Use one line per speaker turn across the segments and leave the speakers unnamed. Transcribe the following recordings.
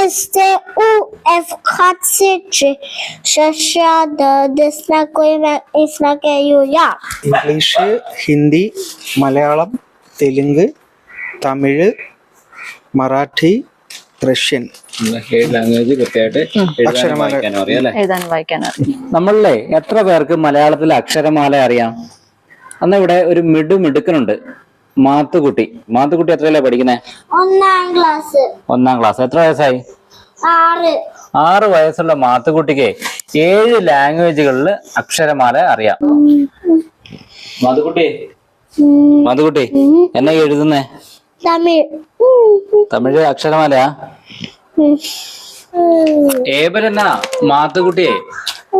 S T U F K C G Sh D D
English, Hindi, Malayalam, Telugu, Tamil, Marathi, Russian
language കൃത്യമായിട്ട്
എഴുതാനും വായിക്കാനും അറിയാം.
നമ്മളിലെ എത്ര പേർക്ക് മലയാളത്തിലെ അക്ഷരമാല അറിയാം? അന്ന് ഇവിടെ ഒരു മിടുക്കനുണ്ട്, മാത്തുക്കുട്ടി. മാത്തുക്കുട്ടി എത്രയല്ലേ പഠിക്കുന്നേ?
1ാം ക്ലാസ്.
1ാം ക്ലാസ്. എത്ര വയസ്സായി?
6.
6 വയസ്സുള്ള മാത്തുക്കുട്ടിക്ക് 7 ലാംഗ്വേജുകളിൽ അക്ഷരമാല അറിയാം. മാത്തുക്കുട്ടി എന്നാ എഴുതുന്നേ? തമിഴ് അക്ഷരമാലയാ? ഏബൽ എന്നാ മാത്തുക്കുട്ടിയെ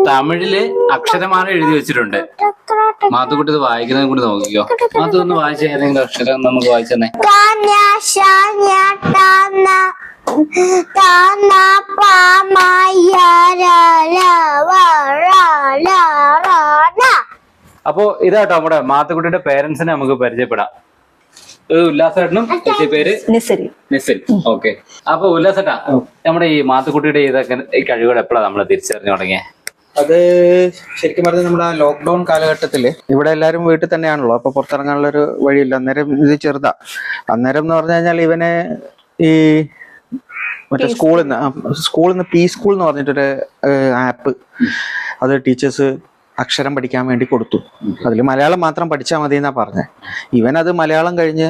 തമിഴില് അക്ഷരമാല എഴുതി വെച്ചിട്ടുണ്ട്. മാത്തുക്കുട്ടി ഇത് വായിക്കുന്നത് കൂടി നോക്കിക്കോ. മാത്തു ഒന്ന് വായിച്ച ഏതെങ്കിലും അക്ഷരം നമുക്ക് വായിച്ചെന്നേ. അപ്പോ ഇതാട്ടോ നമ്മുടെ മാത്തുക്കുട്ടിയുടെ പേരൻസിനെ നമുക്ക് പരിചയപ്പെടാം. ഉല്ലാസേട്ടനും പേര് നിസരി. ഓക്കെ. അപ്പൊ ഉല്ലാസേട്ടാ, നമ്മുടെ ഈ മാത്തുക്കുട്ടിയുടെ ഇതൊക്കെ ഈ കഴിവുകൾ എപ്പോഴാണ് നമ്മൾ തിരിച്ചറിഞ്ഞു തുടങ്ങിയത്?
അത് ശരിക്കും പറഞ്ഞാൽ നമ്മുടെ ലോക്ക്ഡൌൺ കാലഘട്ടത്തില് ഇവിടെ എല്ലാവരും വീട്ടിൽ തന്നെയാണല്ലോ, അപ്പൊ പുറത്തിറങ്ങാനുള്ള ഒരു വഴിയില്ല. അന്നേരം ഇത് ചെറുതാ. അന്നേരം എന്ന് പറഞ്ഞു കഴിഞ്ഞാൽ ഇവനെ ഈ മറ്റേ സ്കൂളിൽ നിന്ന് പി സ്കൂൾ എന്ന് പറഞ്ഞിട്ടൊരു ആപ്പ്, അത് ടീച്ചേഴ്സ് അക്ഷരം പഠിക്കാൻ വേണ്ടി കൊടുത്തു. അതിൽ മലയാളം മാത്രം പഠിച്ചാൽ മതി എന്നാ പറഞ്ഞത്. ഇവൻ അത് മലയാളം കഴിഞ്ഞ്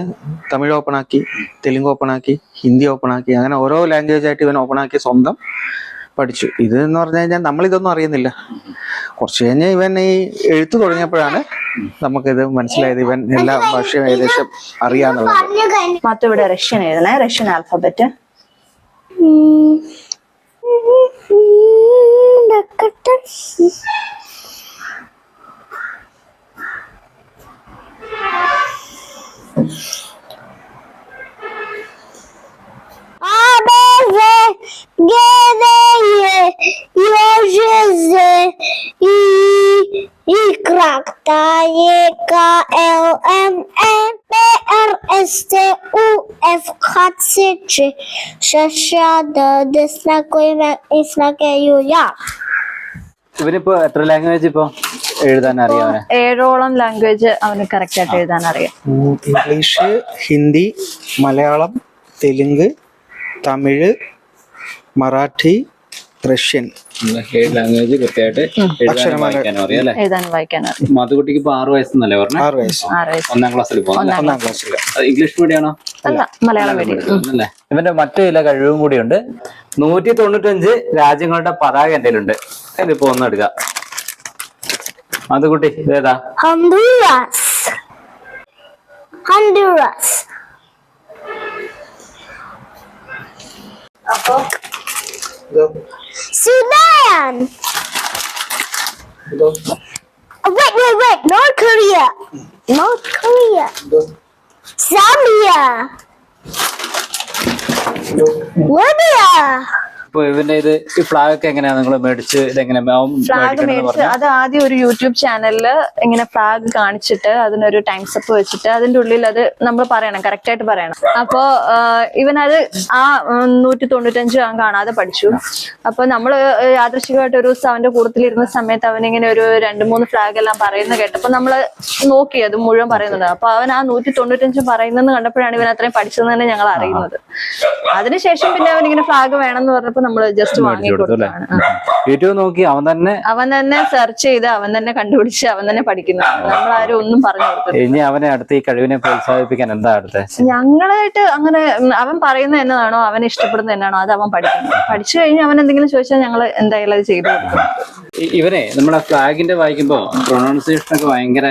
തമിഴ് ഓപ്പണാക്കി, തെലുങ്ക് ഓപ്പണാക്കി, ഹിന്ദി ഓപ്പണാക്കി, അങ്ങനെ ഓരോ ലാംഗ്വേജ് ആയിട്ട് ഇവൻ ഓപ്പണാക്കി സ്വന്തം പഠിച്ചു. ഇത് എന്ന് പറഞ്ഞു കഴിഞ്ഞാൽ നമ്മളിതൊന്നും അറിയുന്നില്ല. കുറച്ച് കഴിഞ്ഞ് ഇവൻ ഈ എഴുത്ത് തുടങ്ങിയപ്പോഴാണ് നമുക്കിത് മനസ്സിലായത്, ഇവൻ എല്ലാ ഭാഷയും ഏകദേശം അറിയാന്നുള്ളത്.
ഇവിടെ റഷ്യൻ എഴുതണേ, റഷ്യൻ ആൽഫബറ്റ്.
ഇവനിപ്പോ എത്ര ലാംഗ്വേജ് ഇപ്പൊ എഴുതാൻ അറിയാം?
7ഓളം ലാംഗ്വേജ് അവന് കറക്റ്റ് ആയിട്ട് എഴുതാൻ അറിയാം.
English, Hindi, Malayalam, Telugu, Tamil, Marathi, Russian
language കൃത്യമായിട്ട് എഴുതാനും വായിക്കാനും അറിയാം. മാത്തുക്കുട്ടിക്ക് ഇപ്പൊ 6 വയസ്സെന്നല്ലേ പറഞ്ഞത്?
6 വയസ്സ്.
1ാം ക്ലാസ്സിൽ പോകും.
1ാം ക്ലാസ്സിൽ.
ഇംഗ്ലീഷ് മീഡിയമാണോ?
മലയാളം മീഡിയം
അല്ലേ? ഇവന്റെ മറ്റു ചില കഴിവും കൂടിയുണ്ട്. 195 രാജ്യങ്ങളുടെ പതാക എന്റെ ഉണ്ട്. അതിലിപ്പോ ഒന്ന് എടുക്കാം. മാത്തുക്കുട്ടി ഇതേതാ?
Honduras. Sudan. Wait. North Korea. Zambia. Libya.
ഇപ്പൊ ഇവന്റെ ഇത് ഈ ഫ്ലാഗ് ഒക്കെ എങ്ങനെയാ നിങ്ങൾ മേടിച്ച് ഇതെങ്ങനെ?
ഫ്ലാഗ് മേടിച്ച് അത് ആദ്യം ഒരു യൂട്യൂബ് ചാനലില് ഇങ്ങനെ ഫ്ലാഗ് കാണിച്ചിട്ട് അതിനൊരു ടൈംസ് അപ്പ് വെച്ചിട്ട് അതിന്റെ ഉള്ളിൽ അത് നമ്മൾ പറയണം, കറക്റ്റ് ആയിട്ട് പറയണം. അപ്പൊ ഇവനത് ആ 195 കാണാതെ പഠിച്ചു. അപ്പൊ നമ്മള് യാദൃശ്ചികമായിട്ട് ഒരു ദിവസം അവന്റെ കൂട്ടത്തിലിരുന്ന സമയത്ത് അവനിങ്ങനെ ഒരു 2-3 ഫ്ലാഗ് എല്ലാം പറയുന്നത് കേട്ടപ്പോ നമ്മള് നോക്കി അത് മുഴുവൻ പറയുന്നത്. അപ്പൊ അവൻ ആ 195 പറയുന്നെന്ന് കണ്ടപ്പോഴാണ് ഇവൻ അത്രയും പഠിച്ചതെന്ന് തന്നെ ഞങ്ങൾ അറിയുന്നത്. അതിനുശേഷം പിന്നെ അവനിങ്ങനെ ഫ്ലാഗ് വേണമെന്ന് പറഞ്ഞപ്പോ നമ്മള് ജസ്റ്റ് വാങ്ങിക്കൊടുത്താണ്.
യൂട്യൂബ് നോക്കി അവൻ തന്നെ
സെർച്ച് ചെയ്ത് അവൻ തന്നെ കണ്ടുപിടിച്ച് അവൻ തന്നെ പഠിക്കുന്നു. നമ്മളാരും ഒന്നും പറഞ്ഞു കൊടുത്തു.
ഇനി അവനെ അടുത്ത് ഈ കഴിവിനെ പ്രോത്സാഹിപ്പിക്കാൻ എന്താ അടുത്ത്?
ഞങ്ങളായിട്ട് അങ്ങനെ അവൻ പറയുന്നത് എന്നതാണോ, അവൻ ഇഷ്ടപ്പെടുന്നത് എന്നാണോ അത് അവൻ പഠിക്കുന്നു. പഠിച്ചു കഴിഞ്ഞ് അവൻ എന്തെങ്കിലും ചോദിച്ചാൽ ഞങ്ങൾ എന്തായാലും അത് ചെയ്തു കൊടുക്കും.
ഇവനെ നമ്മുടെ ഫ്ലാഗിന്റെ വായിക്കുമ്പോ പ്രൊണൗൺസിയേഷൻ ഒക്കെ ഭയങ്കര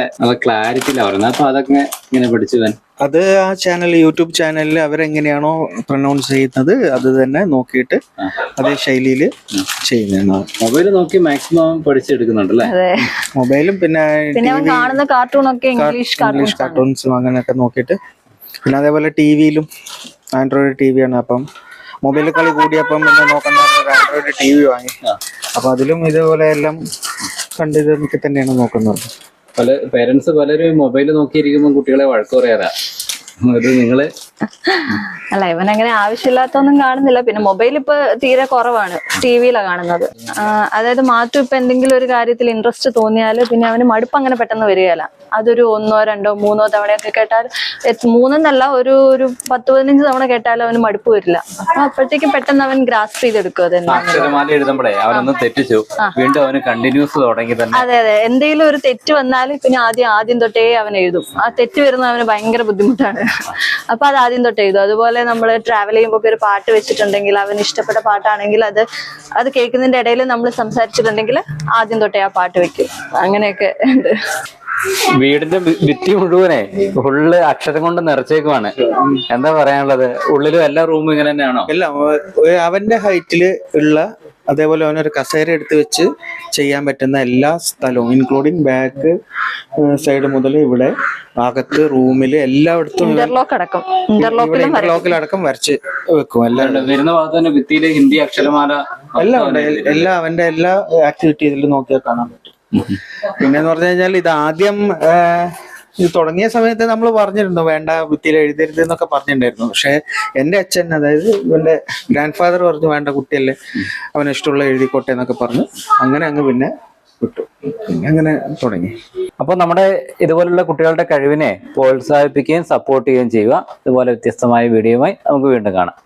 ക്ലാരിറ്റിയിലാ പറയുന്നത്. അപ്പൊ അതൊക്കെ ഇങ്ങനെ പഠിച്ചു.
അത് ആ ചാനൽ, യൂട്യൂബ് ചാനലിൽ അവരെങ്ങനെയാണോ പ്രൊനൗൺസ് ചെയ്യുന്നത് അത് തന്നെ നോക്കിയിട്ട് അതേ ശൈലിയിൽ ചെയ്യുന്നതാണ്.
മൊബൈൽ നോക്കി മാക്സിമം പഠിച്ചെടുക്കുന്നുണ്ടല്ലേ?
മൊബൈലും പിന്നെ
കാണുന്ന കാർട്ടൂണൊക്കെ ഇംഗ്ലീഷ്
കാർട്ടൂൺസും അങ്ങനെയൊക്കെ നോക്കിയിട്ട്, പിന്നെ അതേപോലെ ടിവിയിലും ആൻഡ്രോയിഡ് TV ആണ്. അപ്പം മൊബൈൽ കളി കൂടിയപ്പം പിന്നെ നോക്കുന്ന ആൻഡ്രോയിഡ് TV വാങ്ങി. അപ്പൊ അതിലും ഇതേപോലെ എല്ലാം കണ്ട് ഇതൊക്കെ തന്നെയാണ് നോക്കുന്നത്.
പല പേരൻസ് പലരും മൊബൈൽ നോക്കിയിരിക്കുമ്പോൾ കുട്ടികളെ വഴക്ക് പറയാതാ. അത് നിങ്ങള്
അല്ല ഇവൻ അങ്ങനെ ആവശ്യമില്ലാത്തൊന്നും കാണുന്നില്ല. പിന്നെ മൊബൈൽ ഇപ്പൊ തീരെ കുറവാണ്, ടിവിയിലാണ് കാണുന്നത്. അതായത് മാറ്റു ഇപ്പൊ എന്തെങ്കിലും ഒരു കാര്യത്തിൽ ഇൻട്രസ്റ്റ് തോന്നിയാൽ പിന്നെ അവന് മടുപ്പ് അങ്ങനെ പെട്ടെന്ന് വരികയല്ല. അതൊരു 1, 2, 3 തവണയൊക്കെ കേട്ടാൽ, 3 ഒരു 10-15 തവണ കേട്ടാലും അവന് മടുപ്പ് വരില്ല. അപ്പൊ അപ്പോഴത്തേക്കും പെട്ടെന്ന് അവൻ ഗ്രാസ്പ് ചെയ്തെടുക്കും.
അക്ഷരമാല എഴുതുമ്പോഴേ അവനൊന്ന് തെറ്റിച്ചു, വീണ്ടും അവന് കണ്ടിന്യൂസ് തുടങ്ങി തന്നെ.
അതെ, എന്തെങ്കിലും ഒരു തെറ്റ് വന്നാൽ പിന്നെ ആദ്യം തൊട്ടേ അവൻ എഴുതും. ആ തെറ്റ് വരുന്ന അവന് ഭയങ്കര ബുദ്ധിമുട്ടാണ്. അപ്പൊ അത് ആദ്യം തൊട്ട് എഴുതും. അതുപോലെ നമ്മൾ ട്രാവൽ ചെയ്യുമ്പോൾ ഒരു പാട്ട് വെച്ചിട്ടുണ്ടെങ്കിൽ, അവന് ഇഷ്ടപ്പെട്ട പാട്ടാണെങ്കിൽ അത് കേൾക്കുന്നതിന്റെ ഇടയിൽ നമ്മൾ സംസാരിച്ചിട്ടുണ്ടെങ്കിൽ ആദ്യം തൊട്ടേ ആ പാട്ട് വെക്കും. അങ്ങനെയൊക്കെ ഉണ്ട്.
വീടിന്റെ ഭിത്തി മുഴുവനെ ഫുള്ള് അക്ഷരം കൊണ്ട് നിറച്ചേക്കുവാണ്. എന്താ പറയാനുള്ളത്? ഉള്ളിലും എല്ലാ റൂമും ഇങ്ങനെ തന്നെയാണോ?
എല്ലാം അവന്റെ ഹൈറ്റില് ഉള്ള, അതേപോലെ അവനൊരു കസേര എടുത്ത് വെച്ച് ചെയ്യാൻ പറ്റുന്ന എല്ലാ സ്ഥലവും, ഇൻക്ലൂഡിങ് ബാക്ക് സൈഡ് മുതൽ ഇവിടെ അകത്ത് റൂമില് എല്ലായിടത്തും ഇന്റർലോക്കിലടക്കം വരച്ച് വെക്കും. എല്ലാം
വരുന്ന ഭാഗത്ത് തന്നെ ഭിത്തിയില് ഹിന്ദി അക്ഷരമാല
എല്ലാം ഉണ്ട്. എല്ലാം അവന്റെ എല്ലാ ആക്ടിവിറ്റി ഇതിൽ നോക്കിയാൽ കാണാൻ പറ്റും. പിന്നെന്ന് പറഞ്ഞു കഴിഞ്ഞാൽ ഇത് ആദ്യം ഇത് തുടങ്ങിയ സമയത്ത് നമ്മൾ പറഞ്ഞിരുന്നു വേണ്ട ഭിത്തിയിൽ എഴുതരുത് എന്നൊക്കെ പറഞ്ഞിട്ടുണ്ടായിരുന്നു. പക്ഷെ എന്റെ അച്ഛൻ, അതായത് ഇവന്റെ ഗ്രാൻഡ് ഫാദർ പറഞ്ഞു വേണ്ട, കുട്ടിയല്ലേ, അവന് ഇഷ്ടമുള്ള എഴുതിക്കോട്ടെ എന്നൊക്കെ പറഞ്ഞു. അങ്ങനെ അങ്ങ് പിന്നെ വിട്ടു. പിന്നെ അങ്ങനെ തുടങ്ങി.
അപ്പൊ നമ്മുടെ ഇതുപോലുള്ള കുട്ടികളുടെ കഴിവിനെ പ്രോത്സാഹിപ്പിക്കുകയും സപ്പോർട്ട് ചെയ്യുകയും ചെയ്യുക. ഇതുപോലെ വ്യത്യസ്തമായ വീഡിയോയുമായി നമുക്ക് വീണ്ടും കാണാം.